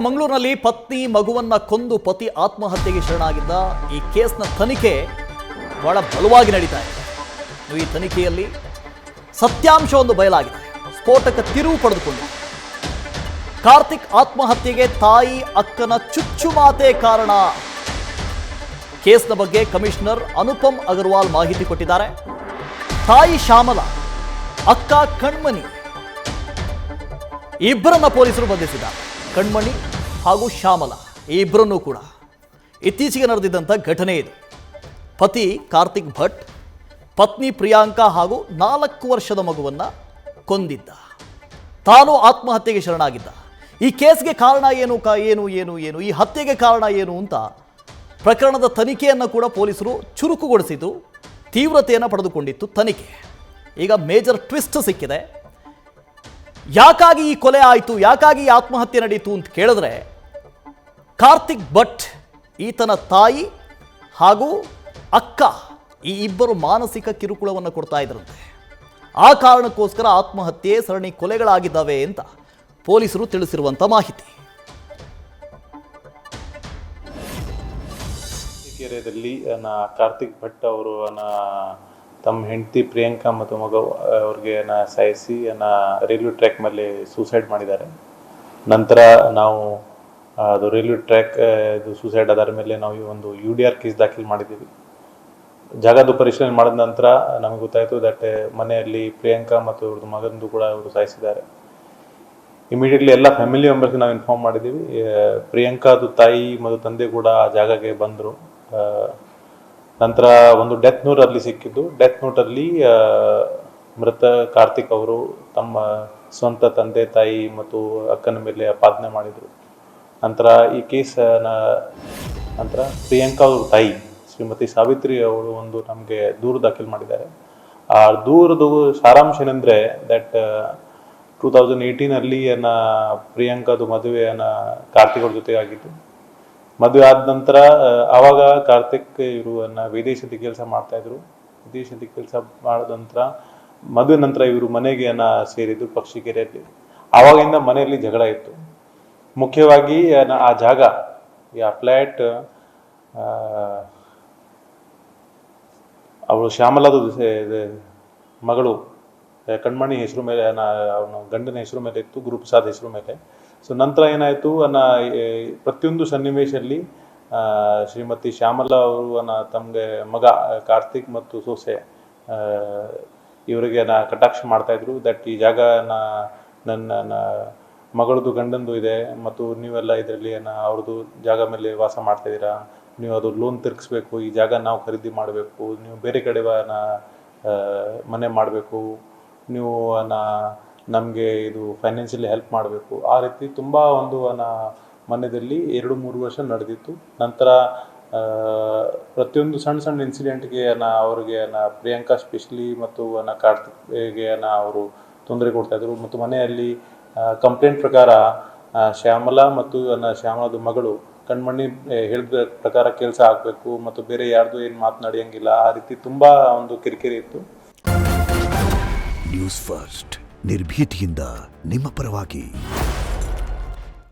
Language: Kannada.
ಮಂಗಳೂರಿನಲ್ಲಿ ಪತ್ನಿ ಮಗುವನ್ನ ಕೊಂದು ಪತಿ ಆತ್ಮಹತ್ಯೆಗೆ ಶರಣಾಗಿದ್ದ ಈ ಕೇಸ್ನ ತನಿಖೆ ಬಹಳ ಬಲವಾಗಿ ನಡೀತಾ ಇದೆ. ಈ ತನಿಖೆಯಲ್ಲಿ ಸತ್ಯಾಂಶವೊಂದು ಬಯಲಾಗಿದೆ. ಸ್ಫೋಟಕ ತಿರುವು ಪಡೆದುಕೊಂಡಿದೆ. ಕಾರ್ತಿಕ್ ಆತ್ಮಹತ್ಯೆಗೆ ತಾಯಿ ಅಕ್ಕನ ಚುಚ್ಚುಮಾತೆ ಕಾರಣ. ಕೇಸ್ನ ಬಗ್ಗೆ ಕಮಿಷನರ್ ಅನುಪಮ್ ಅಗರ್ವಾಲ್ ಮಾಹಿತಿ ಕೊಟ್ಟಿದ್ದಾರೆ. ತಾಯಿ ಶ್ಯಾಮಲ, ಅಕ್ಕ ಕಣ್ಮಣಿ ಇಬ್ಬರನ್ನ ಪೊಲೀಸರು ಬಂಧಿಸಿದ್ದಾರೆ. ಕಣ್ಮಣಿ ಹಾಗೂ ಶ್ಯಾಮಲ ಈ ಇಬ್ಬರನ್ನೂ ಕೂಡ ಇತ್ತೀಚೆಗೆ ನಡೆದಿದ್ದಂಥ ಘಟನೆ ಇದು. ಪತಿ ಕಾರ್ತಿಕ್ ಭಟ್ ಪತ್ನಿ ಪ್ರಿಯಾಂಕಾ ಹಾಗೂ 4 ವರ್ಷದ ಮಗುವನ್ನ ಕೊಂದಿದ್ದ. ತಾನು ಆತ್ಮಹತ್ಯೆಗೆ ಶರಣಾಗಿದ್ದ. ಈ ಕೇಸ್ಗೆ ಕಾರಣ ಏನು ಈ ಹತ್ಯೆಗೆ ಕಾರಣ ಏನು ಅಂತ ಪ್ರಕರಣದ ತನಿಖೆಯನ್ನು ಕೂಡ ಪೊಲೀಸರು ಚುರುಕುಗೊಳಿಸಿದ್ದು, ತೀವ್ರತೆಯನ್ನು ಪಡೆದುಕೊಂಡಿತ್ತು ತನಿಖೆ. ಈಗ ಮೇಜರ್ ಟ್ವಿಸ್ಟ್ ಸಿಕ್ಕಿದೆ. ಯಾಕಾಗಿ ಈ ಕೊಲೆ ಆಯಿತು, ಯಾಕಾಗಿ ಈ ಆತ್ಮಹತ್ಯೆ ನಡೀತು ಅಂತ ಕೇಳಿದ್ರೆ, ಕಾರ್ತಿಕ್ ಭಟ್ ಈತನ ತಾಯಿ ಹಾಗೂ ಅಕ್ಕ ಈ ಇಬ್ಬರು ಮಾನಸಿಕ ಕಿರುಕುಳವನ್ನು ಕೊಡ್ತಾ ಇದ್ರಂತೆ. ಆ ಕಾರಣಕ್ಕೋಸ್ಕರ ಆತ್ಮಹತ್ಯೆ ಸರಣಿ ಕೊಲೆಗಳಾಗಿದ್ದಾವೆ ಅಂತ ಪೊಲೀಸರು ತಿಳಿಸಿರುವಂಥ ಮಾಹಿತಿ. ಕೆರೆಯಲ್ಲಿ ಕಾರ್ತಿಕ್ ಭಟ್ ಅವರು ತಮ್ಮ ಹೆಂಡತಿ ಪ್ರಿಯಾಂಕಾ ಮತ್ತು ಮಗ ಅವ್ರಿಗೆ ಸಾಯಿಸಿ ರೈಲ್ವೆ ಟ್ರ್ಯಾಕ್ ಮೇಲೆ ಸೂಸೈಡ್ ಮಾಡಿದ್ದಾರೆ. ನಂತರ ನಾವು ಅದು ರೈಲ್ವೆ ಟ್ರ್ಯಾಕ್ ಇದು ಸೂಸೈಡ್ ಆದ ಮೇಲೆ ನಾವು ಒಂದು UDR ಕೇಸ್ ದಾಖಲು ಮಾಡಿದ್ದೀವಿ. ಜಾಗದ ಪರಿಶೀಲನೆ ಮಾಡಿದ ನಂತರ ನಮಗೆ ಗೊತ್ತಾಯಿತು ದಟ್ ಮನೆಯಲ್ಲಿ ಪ್ರಿಯಾಂಕಾ ಮತ್ತು ಅವ್ರದ್ದು ಮಗಂದು ಕೂಡ ಅವರು ಸಾಯಿಸಿದ್ದಾರೆ. ಇಮಿಡಿಯೇಟ್ಲಿ ಎಲ್ಲ ಫ್ಯಾಮಿಲಿ ಮೆಂಬರ್ಸ್ಗೆ ನಾವು ಇನ್ಫಾರ್ಮ್ ಮಾಡಿದ್ದೀವಿ. ಪ್ರಿಯಾಂಕಾದು ತಾಯಿ ಮತ್ತು ತಂದೆ ಕೂಡ ಆ ಜಾಗಕ್ಕೆ ಬಂದರು. ನಂತರ ಒಂದು ಡೆತ್ ನೋಟ್ ಅಲ್ಲಿ ಸಿಕ್ಕಿದ್ದು. ಡೆತ್ ನೋಟಲ್ಲಿ ಮೃತ ಕಾರ್ತಿಕ್ ಅವರು ತಮ್ಮ ಸ್ವಂತ ತಂದೆ ತಾಯಿ ಮತ್ತು ಅಕ್ಕನ ಮೇಲೆ ಆಪಾದನೆ ಮಾಡಿದರು. ನಂತರ ಈ ಕೇಸ್ ನಂತರ ಪ್ರಿಯಾಂಕಾ ಅವ್ರ ತಾಯಿ ಶ್ರೀಮತಿ ಸಾವಿತ್ರಿ ಅವರು ಒಂದು ನಮಗೆ ದೂರು ದಾಖಲು ಮಾಡಿದ್ದಾರೆ. ಆ ದೂರದು ಸಾರಾಂಶ ಏನಂದರೆ ದಟ್ 2018 ಪ್ರಿಯಾಂಕಾದು ಮದುವೆ ಕಾರ್ತಿಕ್ ಅವ್ರ ಜೊತೆಗೆ ಆಗಿದ್ದು. ಮದುವೆ ಆದ ನಂತರ ಆವಾಗ ಕಾರ್ತಿಕ್ ಇವರು ವಿದೇಶದ ಕೆಲಸ ಮಾಡ್ತಾ ಇದ್ರು. ವಿದೇಶದ ಕೆಲಸ ಮಾಡಿದ ನಂತರ ಮದುವೆ ನಂತರ ಇವರು ಮನೆಗೆ ಸೇರಿದ್ರು ಪಕ್ಷಿಕೆರೆಯಲ್ಲಿ. ಆವಾಗಿಂದ ಮನೆಯಲ್ಲಿ ಜಗಳ ಇತ್ತು. ಮುಖ್ಯವಾಗಿ ಆ ಜಾಗ ಆ ಫ್ಲ್ಯಾಟ್ ಅವಳು ಶ್ಯಾಮಲದು ಮಗಳು ಕಣ್ಮಣಿ ಹೆಸರು ಮೇಲೆ ಅವನ ಗಂಡನ ಹೆಸರು ಮೇಲೆ ಇತ್ತು, ಗುರುಪ್ರಸಾದ್ ಹೆಸರು ಮೇಲೆ. ಸೊ ನಂತರ ಏನಾಯಿತು ಪ್ರತಿಯೊಂದು ಸನ್ನಿವೇಶದಲ್ಲಿ ಶ್ರೀಮತಿ ಶ್ಯಾಮಲಾ ಅವರು ತಮಗೆ ಮಗ ಕಾರ್ತಿಕ್ ಮತ್ತು ಸೊಸೆ ಇವರಿಗೆ ಕಟಾಕ್ಷ ಮಾಡ್ತಾಯಿದ್ರು. ದಟ್ ಈ ಜಾಗ ನನ್ನ ಮಗಳದು ಗಂಡಂದು ಇದೆ ಮತ್ತು ನೀವೆಲ್ಲ ಇದರಲ್ಲಿ ಅವ್ರದ್ದು ಜಾಗ ಮೇಲೆ ವಾಸ ಮಾಡ್ತಾಯಿದ್ದೀರಾ, ನೀವು ಅದು ಲೋನ್ ತಿರ್ಗಿಸ್ಬೇಕು, ಈ ಜಾಗ ನಾವು ಖರೀದಿ ಮಾಡಬೇಕು, ನೀವು ಬೇರೆ ಕಡೆ ಮನೆ ಮಾಡಬೇಕು, ನೀವು ನಮಗೆ ಇದು ಫೈನಾನ್ಷಿಯಲಿ ಹೆಲ್ಪ್ ಮಾಡಬೇಕು. ಆ ರೀತಿ ತುಂಬ ಒಂದು ಮನೆಯಲ್ಲಿ 2-3 ವರ್ಷ ನಡೆದಿತ್ತು. ನಂತರ ಪ್ರತಿಯೊಂದು ಸಣ್ಣ ಇನ್ಸಿಡೆಂಟ್ಗೆ ಅವ್ರಿಗೆ ಪ್ರಿಯಾಂಕಾ ಸ್ಪೆಷಲಿ ಮತ್ತು ಕಾರ್ತಿಕ್ಗೆ ಅವರು ತೊಂದರೆ ಕೊಡ್ತಾಯಿದ್ರು. ಮತ್ತು ಮನೆಯಲ್ಲಿ ಕಂಪ್ಲೇಂಟ್ ಪ್ರಕಾರ ಶ್ಯಾಮಲಾ ಮತ್ತು ಶ್ಯಾಮಲಾದ ಮಗಳು ಕಣ್ಮಣಿ ಹೇಳಿದ ಪ್ರಕಾರ ಕೆಲಸ ಆಗಬೇಕು ಮತ್ತು ಬೇರೆ ಯಾರ್ದು ಏನು ಮಾತನಾಡಿಯಂಗಿಲ್ಲ. ಆ ರೀತಿ ತುಂಬ ಒಂದು ಕಿರಿಕಿರಿ ಇತ್ತು. ನ್ಯೂಸ್ ಫಸ್ಟ್ ನಿರ್ಭೀತಿಯಿಂದ ನಿಮ್ಮ ಪರವಾಗಿ.